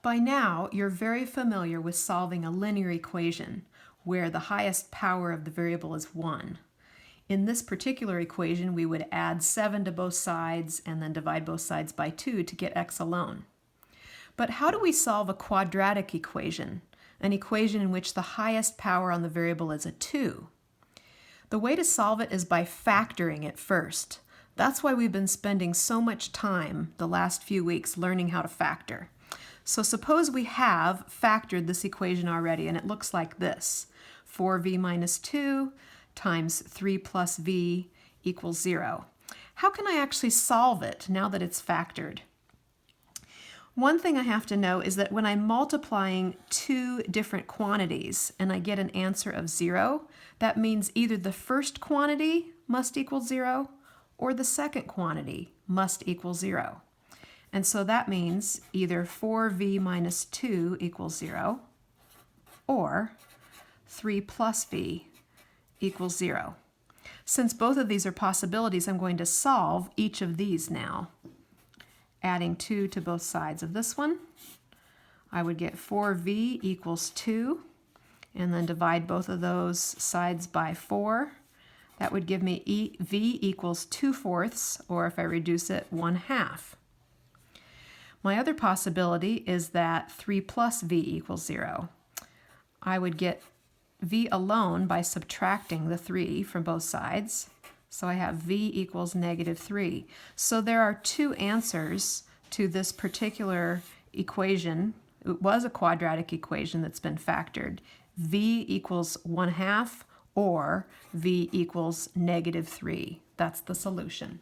By now, you're very familiar with solving a linear equation where the highest power of the variable is 1. In this particular equation, we would add 7 to both sides and then divide both sides by 2 to get x alone. But how do we solve a quadratic equation, an equation in which the highest power on the variable is a 2? The way to solve it is by factoring it first. That's why we've been spending so much time the last few weeks learning how to factor. So suppose we have factored this equation already, and it looks like this. 4v minus 2 times 3 plus v equals 0. How can I actually solve it now that it's factored? One thing I have to know is that when I'm multiplying two different quantities and I get an answer of 0, that means either the first quantity must equal 0 or the second quantity must equal 0. And so that means either 4v minus 2 equals 0 or 3 plus v equals 0. Since both of these are possibilities, I'm going to solve each of these now. Adding 2 to both sides of this one, I would get 4v equals 2, and then divide both of those sides by 4. That would give me v equals 2/4, or if I reduce it, 1/2. My other possibility is that 3 plus v equals 0. I would get v alone by subtracting the 3 from both sides. So I have v equals -3. So there are two answers to this particular equation. It was a quadratic equation that's been factored. V equals 1/2 or v equals -3. That's the solution.